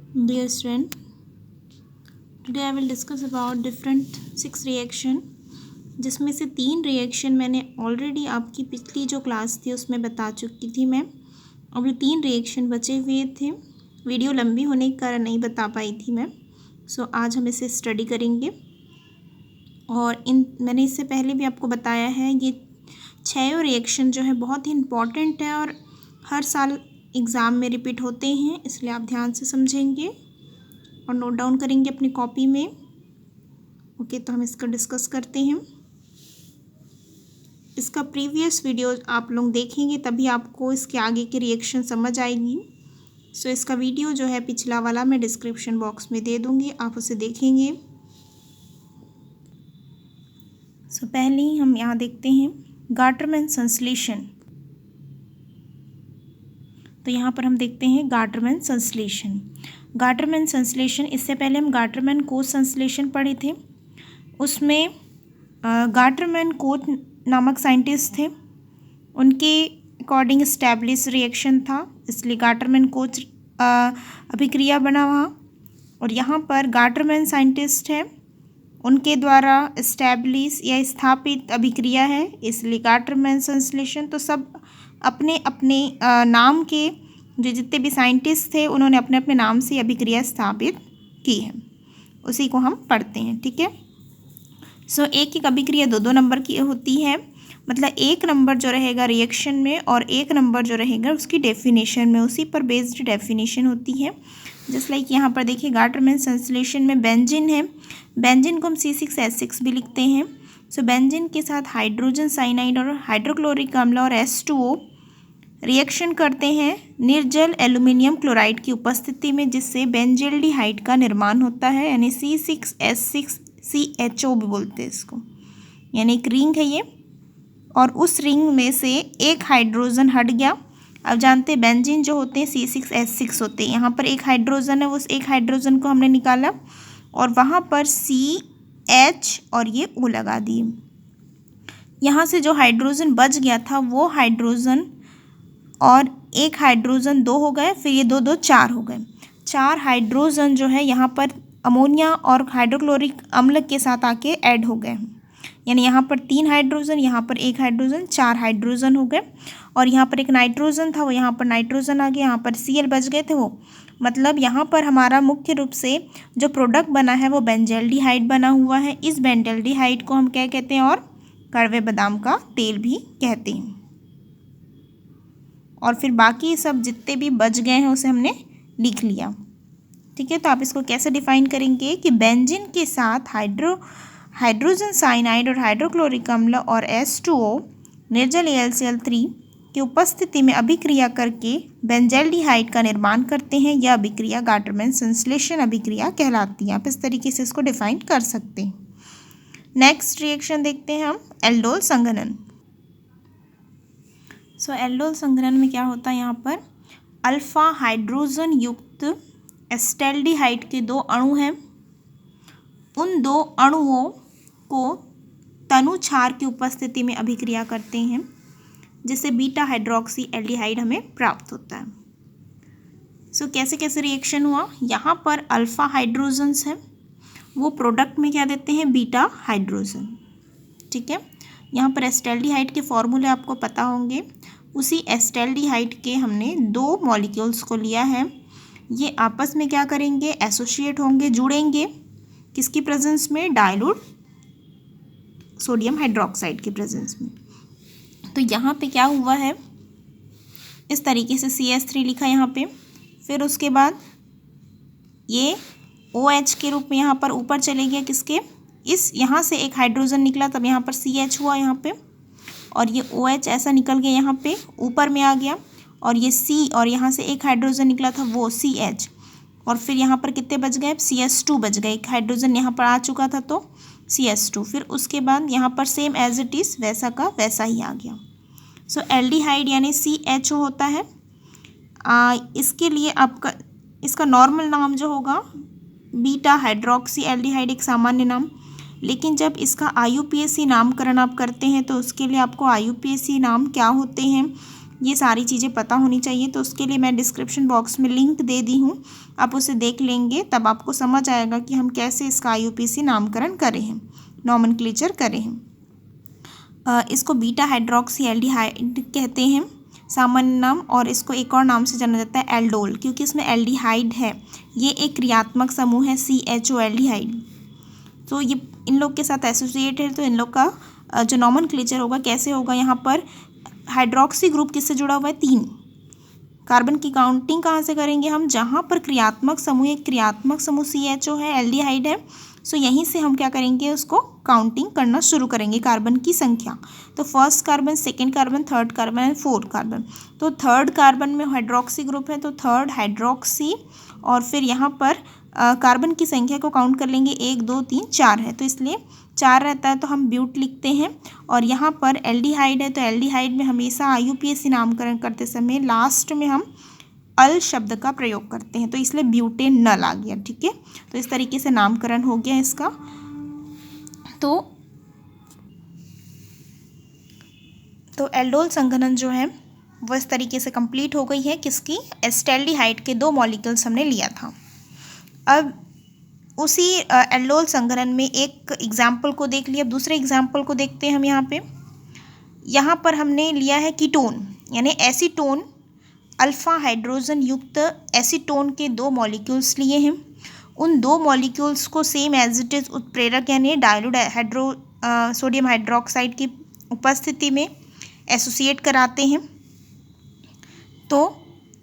Dear student, today I will discuss about different 6 reaction, जिसमें से 3 reaction मैंने already आपकी पिछली जो क्लास थी उसमें बता चुकी थी मैं। अब ये 3 रिएक्शन बचे हुए थे, वीडियो लंबी होने के कारण नहीं बता पाई थी मैं। सो आज हम इसे स्टडी करेंगे और मैंने इससे पहले भी आपको बताया है, ये 6 रिएक्शन जो है बहुत ही इम्पॉर्टेंट है और हर साल एग्ज़ाम में रिपीट होते हैं, इसलिए आप ध्यान से समझेंगे और नोट डाउन करेंगे अपनी कॉपी में। ओके, तो हम इसका डिस्कस करते हैं। इसका प्रीवियस वीडियो आप लोग देखेंगे तभी आपको इसके आगे की रिएक्शन समझ आएगी। सो इसका वीडियो जो है पिछला वाला मैं डिस्क्रिप्शन बॉक्स में दे दूँगी, आप उसे देखेंगे। सो पहले ही हम यहाँ देखते हैं गाटरमैन संश्लेषण। तो यहाँ पर हम देखते हैं गाटरमैन संश्लेषण। गाटरमैन संश्लेषण, इससे पहले हम गाटरमैन कोच संश्लेषण पढ़े थे। उसमें गाटरमैन कोच नामक साइंटिस्ट थे, उनके अकॉर्डिंग स्टैब्लिश रिएक्शन था, इसलिए गाटरमैन कोच अभिक्रिया बना वहाँ। और यहाँ पर गाटरमैन साइंटिस्ट है, उनके द्वारा इस्टेब्लिश या स्थापित अभिक्रिया है, इसलिए गाटरमैन संश्लेषण। तो सब अपने अपने नाम के जो जितने भी साइंटिस्ट थे उन्होंने अपने अपने नाम से अभिक्रिया स्थापित की है, उसी को हम पढ़ते हैं। ठीक है। सो एक एक अभिक्रिया 2-2 नंबर की होती है, मतलब 1 नंबर जो रहेगा रिएक्शन में और 1 नंबर जो रहेगा उसकी डेफिनेशन में, उसी पर बेस्ड डेफिनेशन होती है। जस्ट लाइक यहाँ पर देखिए गाटरमैन संश्लेषण में बेंजीन है, बेंजीन को हम C6H6 भी लिखते हैं। सो बेंजीन के साथ हाइड्रोजन साइनाइड और हाइड्रोक्लोरिक अम्ल और H2O रिएक्शन करते हैं निर्जल एल्युमिनियम क्लोराइड की उपस्थिति में, जिससे बेंजल्डिहाइड का निर्माण होता है, यानी C6H6CHO भी बोलते हैं इसको, यानी एक रिंग है ये, और उस रिंग में से एक हाइड्रोजन हट गया। अब जानते हैं बेंजीन जो होते हैं C6H6 होते हैं, यहाँ पर एक हाइड्रोजन है, उस एक हाइड्रोजन को हमने निकाला और वहाँ पर CH और ये O लगा दिए। यहाँ से जो हाइड्रोजन बच गया था वो हाइड्रोजन और एक हाइड्रोजन 2 हो गए, फिर ये 2-2 4 हो गए। 4 हाइड्रोजन जो है यहाँ पर अमोनिया और हाइड्रोक्लोरिक अम्ल के साथ आके ऐड हो गए, यानी यहाँ पर 3 हाइड्रोजन, यहाँ पर 1 हाइड्रोजन, 4 हाइड्रोजन हो गए। और यहाँ पर एक नाइट्रोजन था, वो यहाँ पर नाइट्रोजन आ गया, यहाँ पर Cl बच गए थे वो, मतलब यहाँ पर हमारा मुख्य रूप से जो प्रोडक्ट बना है वो बेंजल्डिहाइड बना हुआ है। इस बेंजल्डिहाइड को हम क्या कहते हैं, और कड़वे बादाम का तेल भी कहते हैं। और फिर बाकी सब जितने भी बच गए हैं उसे हमने लिख लिया। ठीक है, तो आप इसको कैसे डिफाइन करेंगे कि बेंजीन के साथ हाइड्रोजन साइनाइड और हाइड्रोक्लोरिक अम्ल और H2O निर्जल AlCl3 की उपस्थिति में अभिक्रिया करके बेंजल्डिहाइड का निर्माण करते हैं। यह अभिक्रिया गाटरमैन संश्लेषण अभिक्रिया कहलाती है। आप इस तरीके से इसको डिफाइन कर सकते हैं। नेक्स्ट रिएक्शन देखते हैं हम, एल्डोल संघनन। सो एल्डोल संघनन में क्या होता है, यहाँ पर अल्फा हाइड्रोजन युक्त एस्टेल्डिहाइड के 2 अणु हैं, उन 2 अणुओं को तनु क्षार की उपस्थिति में अभिक्रिया करते हैं, जिससे बीटा हाइड्रोक्सी एल्डिहाइड हमें प्राप्त होता है। सो कैसे कैसे रिएक्शन हुआ, यहाँ पर अल्फा हाइड्रोजन्स हैं, वो प्रोडक्ट में क्या देते हैं, बीटा हाइड्रोजन। ठीक है, यहाँ पर एस्टेल्डिहाइड के फॉर्मूले आपको पता होंगे, उसी एस्टेल्डिहाइड के हमने 2 मॉलिक्यूल्स को लिया है, ये आपस में क्या करेंगे, एसोसिएट होंगे, जुड़ेंगे, किसकी प्रेजेंस में, डाइल्यूट सोडियम हाइड्रोक्साइड की प्रेजेंस में। तो यहाँ पे क्या हुआ है, इस तरीके से CH3 लिखा यहाँ पे, फिर उसके बाद ये OH के रूप में यहाँ पर ऊपर चले गया, किसके, इस यहाँ से एक हाइड्रोजन निकला तब यहाँ पर CH हुआ यहाँ पे, और ये OH ऐसा निकल गया यहाँ पे ऊपर में आ गया, और ये C और यहाँ से एक हाइड्रोजन निकला था वो CH, और फिर यहाँ पर कितने बच गए, CH2 बच गए, एक हाइड्रोजन यहाँ पर आ चुका था तो CH2, फिर उसके बाद यहाँ पर सेम एज इट इज़ वैसा का वैसा ही आ गया। सो एल्डिहाइड यानी CHO होता है। इसके लिए आपका इसका नॉर्मल नाम जो होगा बीटा हाइड्रोक्सी एल्डिहाइड, एक सामान्य नाम, लेकिन जब इसका IUPAC नामकरण आप करते हैं तो उसके लिए आपको IUPAC नाम क्या होते हैं, ये सारी चीज़ें पता होनी चाहिए। तो उसके लिए मैं डिस्क्रिप्शन बॉक्स में लिंक दे दी हूँ, आप उसे देख लेंगे, तब आपको समझ आएगा कि हम कैसे इसका IUPAC नामकरण करें हैं, नॉमेनक्लेचर करें हैं। इसको बीटा हाइड्रोक्सी एल्डिहाइड कहते हैं सामान्य नाम, और इसको एक और नाम से जाना जाता है एल्डोल, क्योंकि इसमें एल्डिहाइड है। ये एक क्रियात्मक समूह है CHO एल्डिहाइड। तो ये इन लोग के साथ एसोसिएट है, तो इन लोग का जो नॉमेनक्लेचर होगा कैसे होगा, यहाँ पर हाइड्रोक्सी ग्रुप किससे जुड़ा हुआ है, 3। कार्बन की काउंटिंग कहाँ से करेंगे हम, जहाँ पर क्रियात्मक समूह, एक क्रियात्मक समूह CHO है, एल्डिहाइड है, सो यहीं से हम क्या करेंगे, उसको काउंटिंग करना शुरू करेंगे कार्बन की संख्या। तो first carbon, second carbon, third carbon and fourth carbon. तो थर्ड कार्बन में हाइड्रोक्सी ग्रुप है, तो थर्ड हाइड्रोक्सी, और फिर यहाँ पर कार्बन की संख्या को काउंट कर लेंगे, 1 2 3 4 है, तो इसलिए 4 रहता है, तो हम ब्यूट लिखते हैं। और यहाँ पर एल्डिहाइड है, तो एल्डिहाइड में हमेशा IUPAC नामकरण करते समय लास्ट में हम अल शब्द का प्रयोग करते हैं, तो इसलिए ब्यूटेनल आ गया। ठीक है, तो इस तरीके से नामकरण हो गया इसका। तो एल्डोल संघनन जो है वो इस तरीके से कंप्लीट हो गई है, किसकी, एस्टेल्डिहाइड के 2 मॉलिक्यूल्स हमने लिया था। अब उसी एल्डोल संघनन में एक एग्जाम्पल को देख लिया, अब दूसरे एग्जाम्पल को देखते हैं हम। यहाँ पर हमने लिया है कीटोन, यानी एसीटोन, अल्फा हाइड्रोजन युक्त एसीटोन के 2 मॉलिक्यूल्स लिए हैं। उन 2 मॉलिक्यूल्स को सेम एज इट इज उत्प्रेरक यानी डाइल्यूट सोडियम हाइड्रोक्साइड की उपस्थिति में एसोसिएट कराते हैं। तो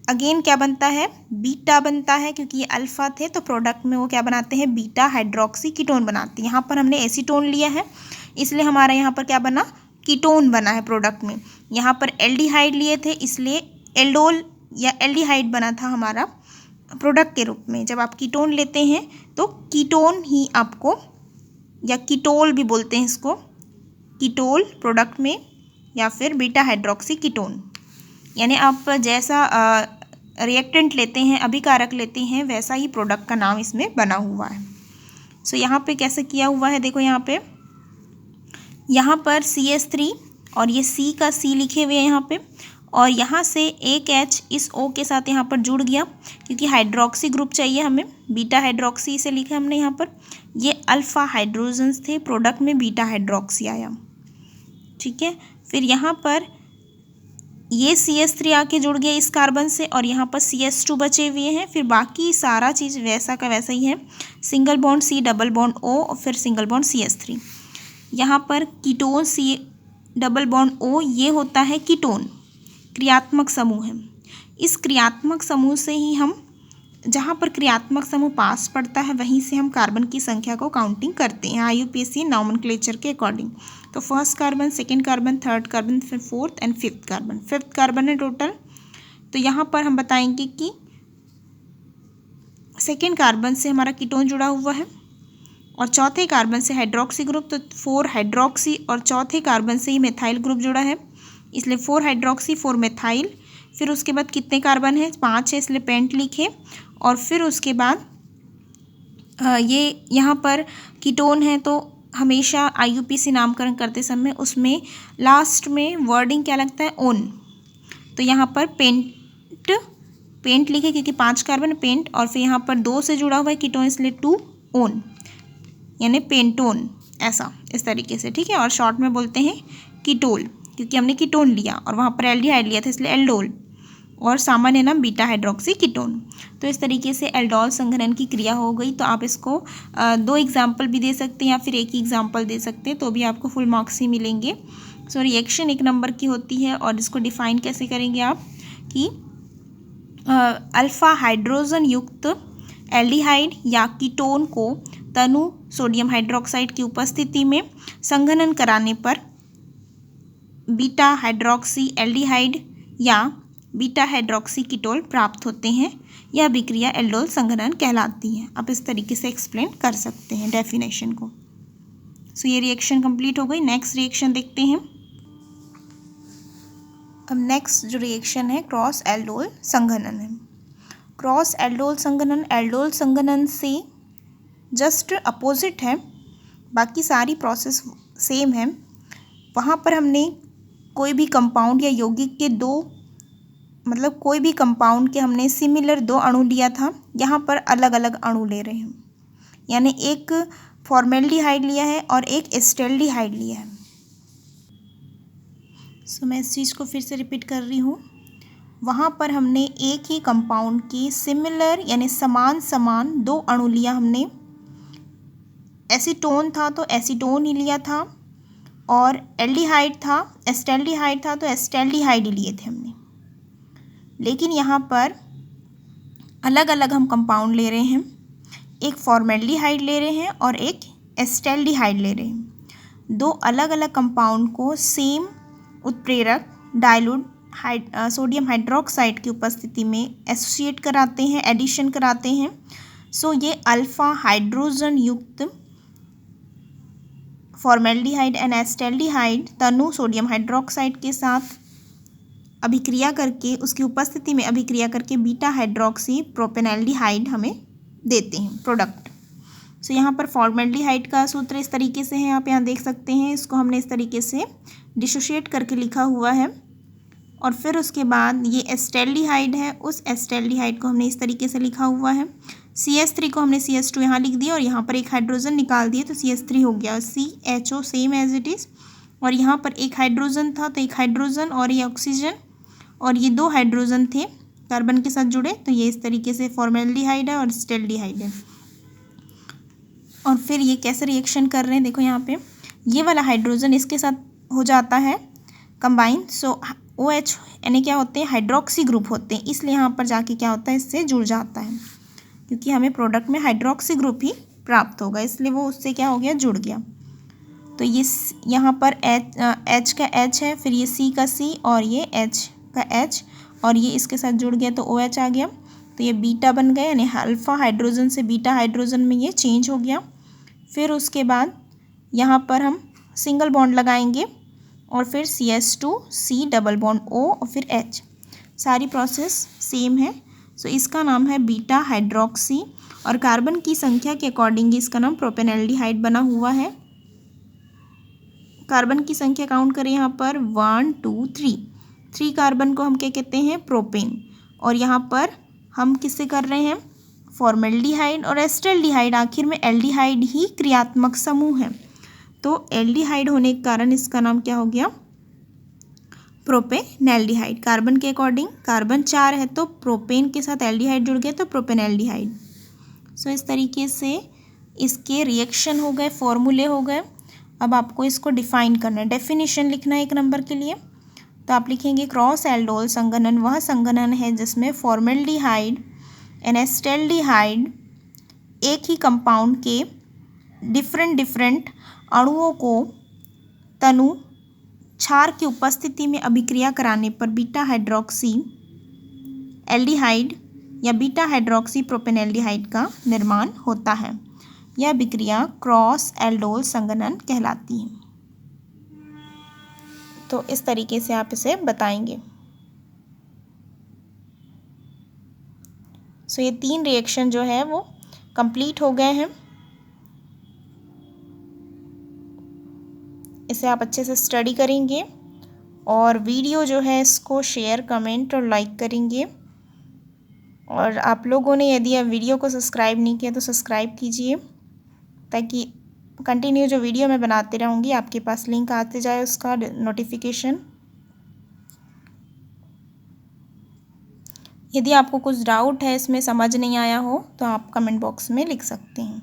अगेन क्या बनता है, बीटा बनता है, क्योंकि ये अल्फा थे, तो प्रोडक्ट में वो क्या बनाते हैं, बीटा हाइड्रोक्सी कीटोन बनाते हैं। यहाँ पर हमने एसीटोन लिया है, इसलिए हमारा यहाँ पर क्या बना, कीटोन बना है प्रोडक्ट में। यहाँ पर एल्डिहाइड लिए थे, इसलिए एल्डोल या एल्डिहाइड बना था हमारा प्रोडक्ट के रूप में। जब आप कीटोन लेते हैं तो कीटोन ही आपको, या कीटोल भी बोलते हैं इसको, कीटोल प्रोडक्ट में, या फिर बीटा हाइड्रोक्सी कीटोन, यानी आप जैसा रिएक्टेंट लेते हैं, अभिकारक लेते हैं, वैसा ही प्रोडक्ट का नाम इसमें बना हुआ है। सो यहाँ पे कैसे किया हुआ है, देखो यहाँ पर CH3 और ये C का C लिखे हुए हैं यहाँ पे, और यहाँ से एक H इस O के साथ यहाँ पर जुड़ गया, क्योंकि हाइड्रोक्सी ग्रुप चाहिए हमें, बीटा हाइड्रोक्सी इसे लिखा हमने यहाँ पर। ये अल्फा हाइड्रोजन्स थे, प्रोडक्ट में बीटा हाइड्रोक्सी आया। ठीक है, फिर यहाँ पर ये CH3 आके जुड़ गया इस कार्बन से, और यहाँ पर CH2 बचे हुए हैं। फिर बाकी सारा चीज़ वैसा का वैसा ही है, single bond C, double bond O, और फिर सिंगल बॉन्ड CH3। यहाँ पर ketone C double bond O, ये होता है कीटोन, क्रियात्मक समूह है। इस क्रियात्मक समूह से ही हम, जहाँ पर क्रियात्मक समूह पास पड़ता है, वहीं से हम कार्बन की संख्या को काउंटिंग करते हैं IUPAC नॉमेनक्लेचर के अकॉर्डिंग। तो first carbon, second carbon, third carbon, फिर fourth and fifth carbon, fifth carbon है टोटल। तो यहाँ पर हम बताएंगे कि सेकेंड कार्बन से हमारा कीटोन जुड़ा हुआ है, और चौथे कार्बन से हाइड्रोक्सी ग्रुप, तो 4 हाइड्रोक्सी, और चौथे कार्बन से ही मेथाइल ग्रुप जुड़ा है, इसलिए 4 हाइड्रोक्सी 4 मेथाइल। फिर उसके बाद कितने कार्बन है, 5 है, इसलिए पेंट लिखे। और फिर उसके बाद ये यहाँ पर कीटोन है, तो हमेशा IUPAC नामकरण करते समय उसमें लास्ट में वर्डिंग क्या लगता है, ओन। तो यहाँ पर पेंट लिखे, क्योंकि 5 कार्बन पेंट, और फिर यहाँ पर 2 से जुड़ा हुआ है कीटोन, इसलिए 2 ओन, यानी पेंटोन, ऐसा इस तरीके से। ठीक है, और शॉर्ट में बोलते हैं कीटोल, क्योंकि हमने कीटोन लिया और वहाँ पर एल्डिहाइड लिया था, इसलिए एल्डोल, और सामान्य नाम बीटा हाइड्रोक्सी कीटोन। तो इस तरीके से एल्डोल संघनन की क्रिया हो गई। तो आप इसको 2 एग्जाम्पल भी दे सकते हैं, या फिर एक ही एग्जाम्पल दे सकते हैं, तो भी आपको फुल मार्क्स ही मिलेंगे। सो रिएक्शन 1 नंबर की होती है, और इसको डिफाइन कैसे करेंगे आप, कि अल्फा हाइड्रोजन युक्त एल्डिहाइड या कीटोन को तनु सोडियम हाइड्रोक्साइड की उपस्थिति में संघनन कराने पर बीटा हाइड्रोक्सी एल्डिहाइड या बीटा हाइड्रोक्सी कीटोल प्राप्त होते हैं। यह विक्रिया एल्डोल संघनन कहलाती है। आप इस तरीके से एक्सप्लेन कर सकते हैं डेफिनेशन को। सो ये रिएक्शन कंप्लीट हो गई। नेक्स्ट रिएक्शन देखते हैं। अब नेक्स्ट जो रिएक्शन है क्रॉस एल्डोल संघनन है। क्रॉस एल्डोल संघनन एल्डोल संघनन से जस्ट अपोजिट है, बाकी सारी प्रोसेस सेम है। वहाँ पर हमने कोई भी कंपाउंड या यौगिक के 2 मतलब कोई भी कंपाउंड के हमने सिमिलर दो अणु लिया था, यहाँ पर अलग अलग अणु ले रहे हैं, यानी एक फॉर्मेल्डिहाइड लिया है और एक एस्टेल्डिहाइड लिया है। सो मैं इस चीज़ को फिर से रिपीट कर रही हूँ। वहाँ पर हमने एक ही कंपाउंड की सिमिलर यानी समान समान दो अणु लिया हमने। एसीटोन था तो एसीटोन ही लिया था, और एल्डिहाइड था, एस्टेल्डिहाइड था तो एस्टेल्डिहाइड ही लिए थे हमने। लेकिन यहाँ पर अलग अलग हम कंपाउंड ले रहे हैं, एक फॉर्मेल्डिहाइड ले रहे हैं और एक एस्टेल्डिहाइड ले रहे हैं। दो अलग अलग कंपाउंड को सेम उत्प्रेरक डाइल्यूट सोडियम हाइड्रोक्साइड की उपस्थिति में एसोसिएट कराते हैं, एडिशन कराते हैं। सो ये अल्फा हाइड्रोजन युक्त फॉर्मेल्डिहाइड एंड एस्टेल्डिहाइड तनु सोडियम हाइड्रोक्साइड के साथ अभिक्रिया करके, उसकी उपस्थिति में अभिक्रिया करके बीटा हाइड्रोक्सी प्रोपेनल्डिहाइड हमें देते हैं प्रोडक्ट। सो यहाँ पर फॉर्मेल्डिहाइड का सूत्र इस तरीके से है, आप यहाँ देख सकते हैं। इसको हमने इस तरीके से डिसोशिएट करके लिखा हुआ है। और फिर उसके बाद ये एस्टेल्डिहाइड है, उस एस्टेल्डिहाइड को हमने इस तरीके से लिखा हुआ है। CH3 को हमने CH2 यहाँ लिख दिया और यहाँ पर एक हाइड्रोजन निकाल दिए तो CH3 हो गया। CHO same as it is, और यहाँ पर एक हाइड्रोजन था तो एक हाइड्रोजन और ये ऑक्सीजन, और ये दो हाइड्रोजन थे कार्बन के साथ जुड़े, तो ये इस तरीके से फॉर्मेल्डिहाइड है और एस्टेल्डिहाइड है। और फिर ये कैसे रिएक्शन कर रहे हैं, देखो यहाँ पे ये वाला हाइड्रोजन इसके साथ हो जाता है कंबाइन। सो OH यानी क्या होते हैं, हाइड्रोक्सी ग्रुप होते हैं, इसलिए यहाँ पर जाके क्या होता है, इससे जुड़ जाता है, क्योंकि हमें प्रोडक्ट में हाइड्रोक्सी ग्रुप ही प्राप्त होगा, इसलिए वो उससे क्या हो गया, जुड़ गया। तो ये यहाँ पर H का H है, फिर ये C का C और ये H का H, और ये इसके साथ जुड़ गया तो OH आ गया। तो ये बीटा बन गया, यानी अल्फा हाइड्रोजन से बीटा हाइड्रोजन में ये चेंज हो गया। फिर उसके बाद यहाँ पर हम सिंगल बॉन्ड लगाएंगे और फिर CH2 C double bond O और फिर H, सारी प्रोसेस सेम है। सो इसका नाम है बीटा हाइड्रोक्सी, और कार्बन की संख्या के अकॉर्डिंग इसका नाम प्रोपेनल्डिहाइड बना हुआ है। कार्बन की संख्या काउंट करें यहाँ पर 1 2 3, 3 कार्बन को हम क्या कहते हैं, प्रोपेन। और यहाँ पर हम किससे कर रहे हैं, फॉर्मेल्डिहाइड और एस्टेल्डिहाइड, आखिर में एल्डिहाइड ही क्रियात्मक समूह है, तो एल्डिहाइड होने के कारण इसका नाम क्या हो गया, प्रोपेनल्डिहाइड। कार्बन के अकॉर्डिंग कार्बन 4 है तो प्रोपेन के साथ एल्डिहाइड जुड़ गया तो प्रोपेनल्डिहाइड। सो इस तरीके से इसके रिएक्शन हो गए, फॉर्मूले हो गए। अब आपको इसको डिफाइन करना है, डेफिनेशन लिखना है 1 नंबर के लिए। तो आप लिखेंगे क्रॉस एल्डोल संघनन वह संघनन है जिसमें फॉर्मेल्डिहाइड एंड एस्टेल्डिहाइड एक ही कंपाउंड के डिफरेंट अणुओं को तनु क्षार की उपस्थिति में अभिक्रिया कराने पर बीटा हाइड्रोक्सी एल्डिहाइड या बीटा हाइड्रोक्सी प्रोपेनल्डिहाइड का निर्माण होता है। यह अभिक्रिया क्रॉस एल्डोल संघनन कहलाती है। तो इस तरीके से आप इसे बताएंगे। सो ये 3 रिएक्शन जो है वो कंप्लीट हो गए हैं। इसे आप अच्छे से स्टडी करेंगे और वीडियो जो है इसको शेयर, कमेंट और लाइक करेंगे। और आप लोगों ने यदि आप वीडियो को सब्सक्राइब नहीं किया तो सब्सक्राइब कीजिए, ताकि कंटिन्यू जो वीडियो मैं बनाते रहूँगी आपके पास लिंक आते जाए उसका नोटिफिकेशन। यदि आपको कुछ डाउट है, इसमें समझ नहीं आया हो, तो आप कमेंट बॉक्स में लिख सकते हैं।